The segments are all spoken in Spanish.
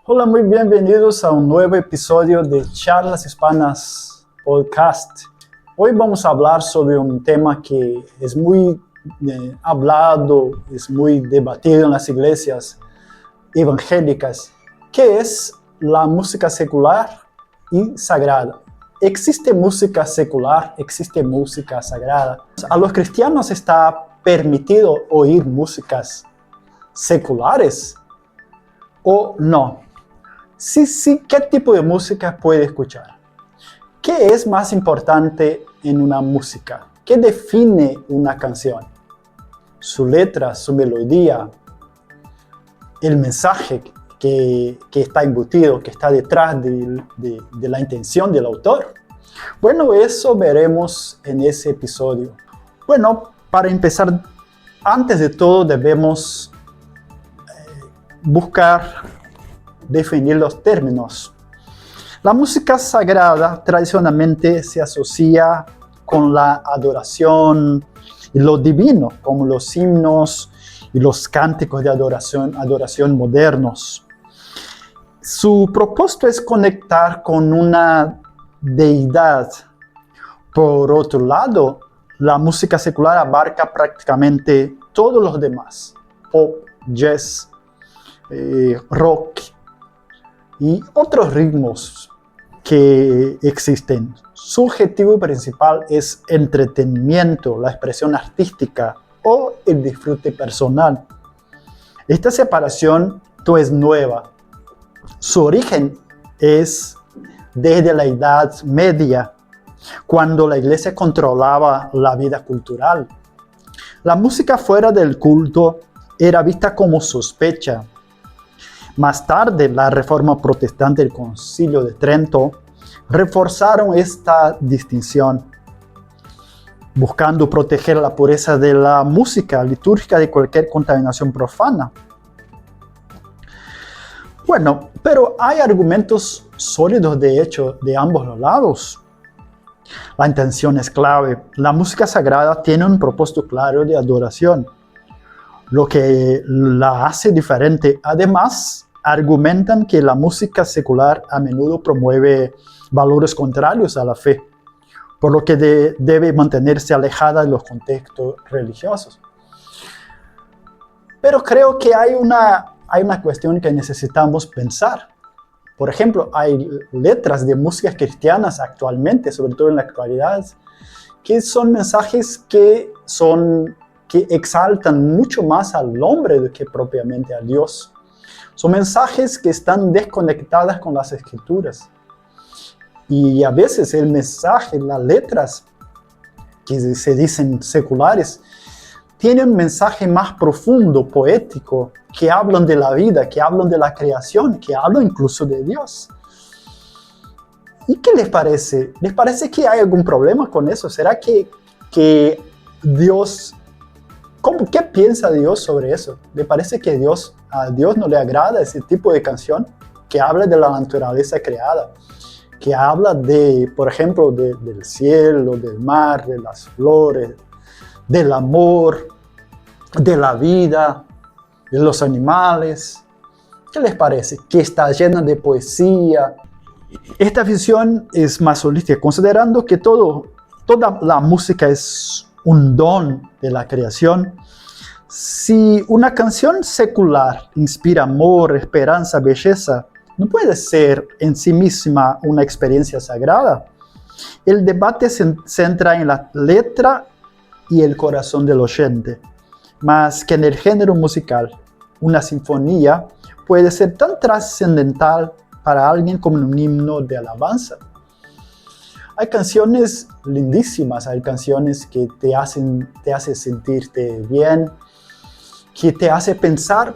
Hola, muy bienvenidos a un nuevo episodio de Charlas Hispanas Podcast. Hoy vamos a hablar sobre un tema que es muy hablado, es muy debatido en las iglesias evangélicas, que es la música secular y sagrada. ¿Existe música secular? ¿Existe música sagrada? ¿A los cristianos está permitido oír músicas seculares o no? Sí, ¿qué tipo de música puede escuchar? ¿Qué es más importante en una música? ¿Qué define una canción? Su letra, su melodía, el mensaje que está embutido, que está detrás de la intención del autor. Bueno, eso veremos en ese episodio. Bueno, para empezar, antes de todo debemos buscar definir los términos. La música sagrada tradicionalmente se asocia con la adoración y lo divino, como los himnos y los cánticos de adoración modernos. Su propósito es conectar con una deidad. Por otro lado, la música secular abarca prácticamente todos los demás: pop, jazz, rock y otros ritmos que existen. Su objetivo principal es entretenimiento, la expresión artística o el disfrute personal. Esta separación no es nueva. Su origen es desde la Edad Media, cuando la iglesia controlaba la vida cultural. La música fuera del culto era vista como sospecha. Más tarde, la Reforma Protestante y el Concilio de Trento reforzaron esta distinción, buscando proteger la pureza de la música litúrgica de cualquier contaminación profana. Bueno, pero hay argumentos sólidos de hecho de ambos los lados. La intención es clave. La música sagrada tiene un propósito claro de adoración, lo que la hace diferente. Además, argumentan que la música secular a menudo promueve valores contrarios a la fe, por lo que debe mantenerse alejada de los contextos religiosos. Pero creo que hay una cuestión que necesitamos pensar. Por ejemplo, hay letras de músicas cristianas actualmente, sobre todo en la actualidad, que son mensajes que exaltan mucho más al hombre que propiamente a Dios. Son mensajes que están desconectadas con las escrituras. Y a veces el mensaje, las letras que se dicen seculares, tienen un mensaje más profundo, poético, que hablan de la vida, que hablan de la creación, que hablan incluso de Dios. ¿Y qué les parece? ¿Les parece que hay algún problema con eso? ¿Será que Dios... ¿Qué piensa Dios sobre eso? ¿Le parece que a Dios no le agrada ese tipo de canción que habla de la naturaleza creada? Que habla por ejemplo, del cielo, del mar, de las flores, del amor, de la vida, de los animales. ¿Qué les parece? Que está llena de poesía. Esta visión es más holística, considerando que toda la música es un don de la creación. Si una canción secular inspira amor, esperanza, belleza, no puede ser en sí misma una experiencia sagrada. El debate se centra en la letra y el corazón del oyente, más que en el género musical. Una sinfonía puede ser tan trascendental para alguien como un himno de alabanza. Hay canciones lindísimas, hay canciones que te hacen sentirte bien, que te hace pensar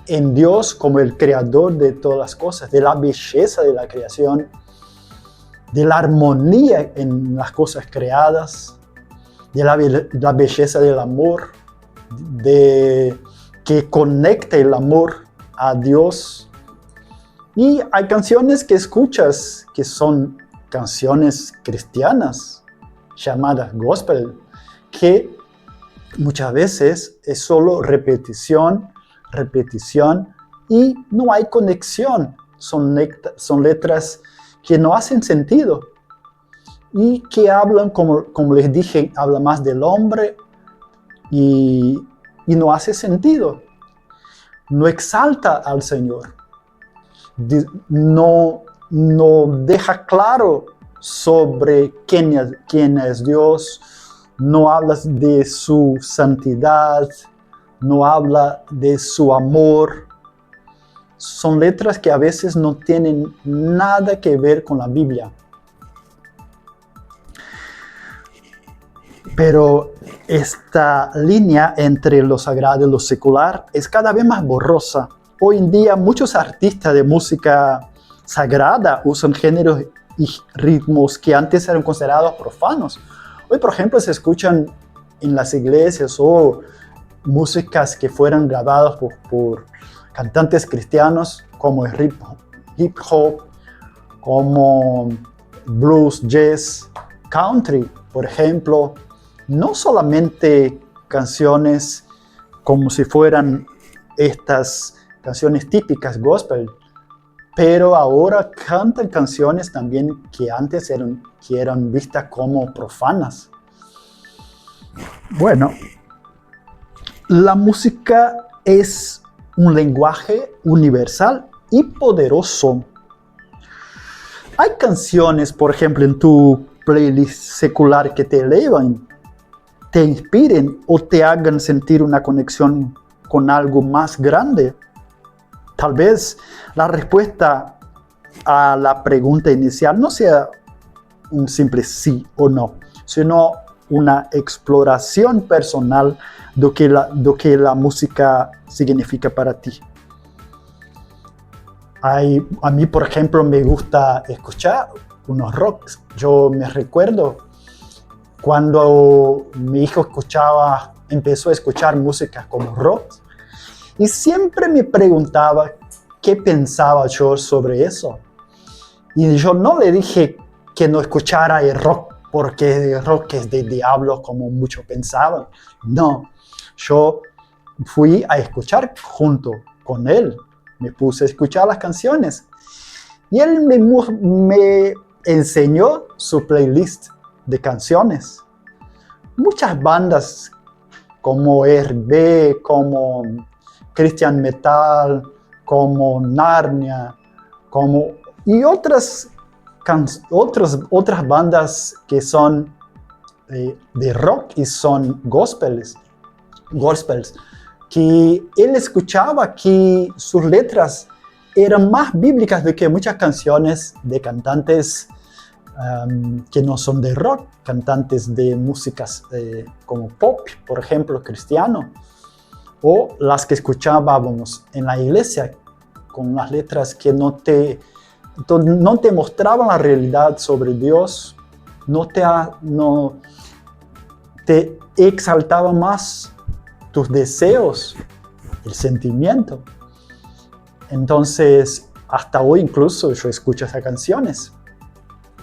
en Dios como el creador de todas las cosas, de la belleza de la creación, de la armonía en las cosas creadas, de la belleza del amor, que conecta el amor a Dios. Y hay canciones que escuchas que son canciones cristianas, llamadas gospel, que muchas veces es solo repetición y no hay conexión. Son letras que no hacen sentido y que hablan, como les dije, habla más del hombre y no hace sentido. No exalta al Señor. No deja claro sobre quién es Dios. No habla de su santidad. No habla de su amor. Son letras que a veces no tienen nada que ver con la Biblia. Pero esta línea entre lo sagrado y lo secular es cada vez más borrosa. Hoy en día muchos artistas de música sagrada usan géneros y ritmos que antes eran considerados profanos. Hoy, por ejemplo, se escuchan en las iglesias o músicas que fueron grabadas por cantantes cristianos como el hip hop, como blues, jazz, country, por ejemplo. No solamente canciones como si fueran estas canciones típicas gospel, pero ahora cantan canciones también que antes eran vistas como profanas. Bueno, la música es un lenguaje universal y poderoso. Hay canciones, por ejemplo, en tu playlist secular que te elevan, te inspiren o te hagan sentir una conexión con algo más grande. Tal vez la respuesta a la pregunta inicial no sea un simple sí o no, sino una exploración personal de lo que la música significa para ti. A mí, por ejemplo, me gusta escuchar unos rocks. Yo me recuerdo cuando mi hijo empezó a escuchar música como rock, y siempre me preguntaba qué pensaba yo sobre eso. Y yo no le dije que no escuchara el rock, porque el rock es de diablo, como muchos pensaban. No, yo fui a escuchar junto con él. Me puse a escuchar las canciones. Y él me enseñó su playlist de canciones. Muchas bandas como R&B, como Christian Metal, como Narnia, y otras bandas que son de rock y son gospels, que él escuchaba que sus letras eran más bíblicas do que muchas canciones de cantantes que no son de rock, cantantes de músicas como pop, por ejemplo, cristiano, o las que escuchábamos en la iglesia, con las letras que no te mostraban la realidad sobre Dios, no te exaltaban más tus deseos, el sentimiento. Entonces, hasta hoy incluso yo escucho esas canciones.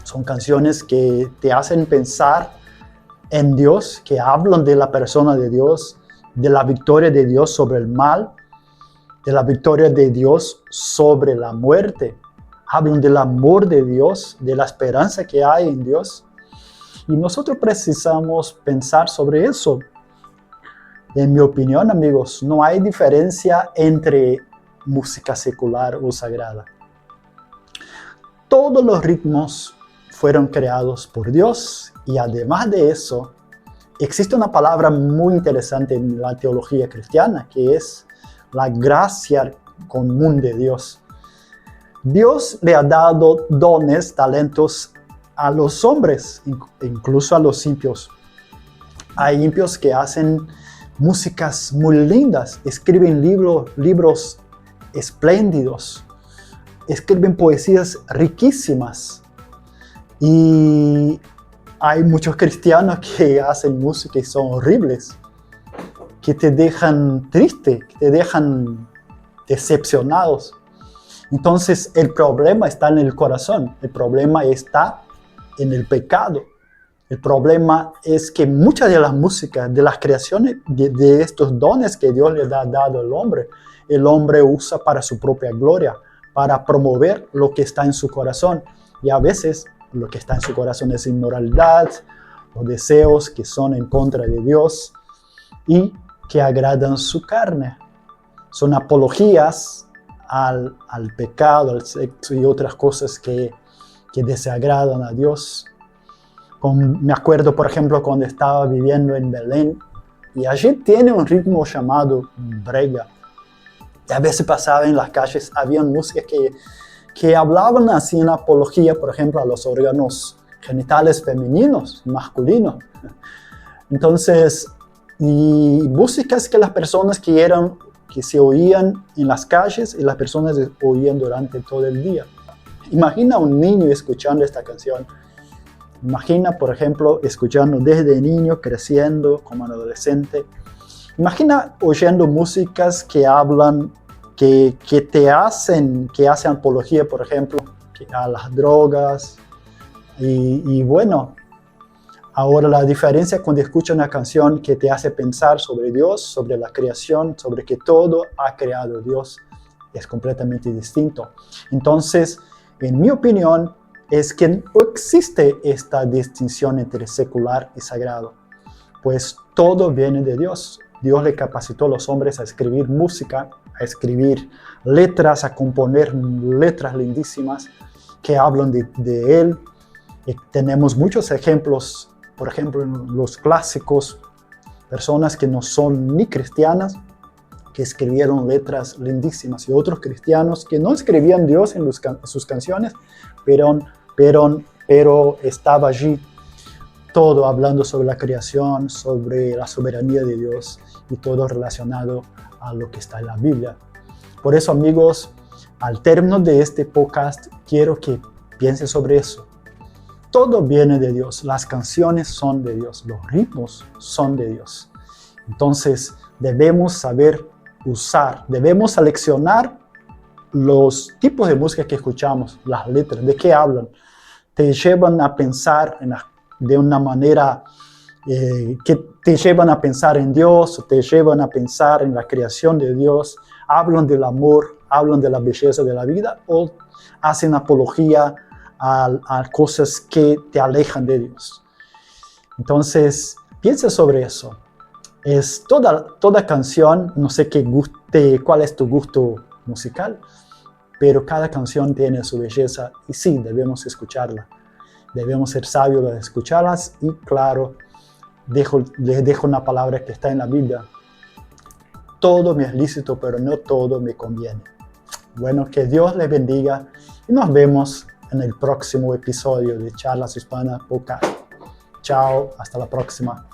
Son canciones que te hacen pensar en Dios, que hablan de la persona de Dios, de la victoria de Dios sobre el mal, de la victoria de Dios sobre la muerte. Hablan del amor de Dios, de la esperanza que hay en Dios. Y nosotros precisamos pensar sobre eso. En mi opinión, amigos, no hay diferencia entre música secular o sagrada. Todos los ritmos fueron creados por Dios, y además de eso, existe una palabra muy interesante en la teología cristiana, que es la gracia común de Dios. Dios le ha dado dones, talentos a los hombres, incluso a los impios. Hay impios que hacen músicas muy lindas, escriben libros espléndidos, escriben poesías riquísimas. Y hay muchos cristianos que hacen música y son horribles, que te dejan triste, que te dejan decepcionados. Entonces el problema está en el corazón, el problema está en el pecado. El problema es que muchas de las músicas, de las creaciones, de estos dones que Dios le ha dado al hombre, el hombre usa para su propia gloria, para promover lo que está en su corazón. Y a veces lo que está en su corazón es inmoralidad, los deseos que son en contra de Dios y que agradan su carne. Son apologías al pecado, al sexo y otras cosas que desagradan a Dios. Me acuerdo, por ejemplo, cuando estaba viviendo en Belén, y allí tiene un ritmo llamado brega. Y a veces pasaba en las calles, había músicas que hablaban así en apología, por ejemplo, a los órganos genitales femeninos, masculinos. Entonces, y músicas que las personas que se oían en las calles y las personas oían durante todo el día. Imagina un niño escuchando esta canción. Imagina, por ejemplo, escuchando desde niño, creciendo como adolescente. Imagina oyendo músicas que hablan, que hacen apología, por ejemplo, a las drogas. Y bueno, ahora la diferencia cuando escuchas una canción que te hace pensar sobre Dios, sobre la creación, sobre que todo ha creado Dios, es completamente distinto. Entonces, en mi opinión, es que no existe esta distinción entre secular y sagrado, pues todo viene de Dios. Dios le capacitó a los hombres a escribir música, a escribir letras, a componer letras lindísimas que hablan de Él. Y tenemos muchos ejemplos, por ejemplo, en los clásicos, personas que no son ni cristianas, que escribieron letras lindísimas, y otros cristianos que no escribían Dios en sus canciones, pero estaba allí todo hablando sobre la creación, sobre la soberanía de Dios y todo relacionado a lo que está en la Biblia. Por eso, amigos, al término de este podcast, quiero que piensen sobre eso. Todo viene de Dios, las canciones son de Dios, los ritmos son de Dios. Entonces, debemos saber usar, debemos seleccionar los tipos de música que escuchamos, las letras, de qué hablan. Te llevan a pensar de una manera que te llevan a pensar en Dios, o te llevan a pensar en la creación de Dios, hablan del amor, hablan de la belleza de la vida, o hacen apología a cosas que te alejan de Dios. Entonces, piensa sobre eso. Es toda canción, no sé cuál es tu gusto musical, pero cada canción tiene su belleza y sí, debemos escucharla. Debemos ser sabios de escucharlas y claro, les dejo una palabra que está en la Biblia. Todo me es lícito, pero no todo me conviene. Bueno, que Dios les bendiga y nos vemos en el próximo episodio de Charlas Hispanas Podcast. Chao, hasta la próxima.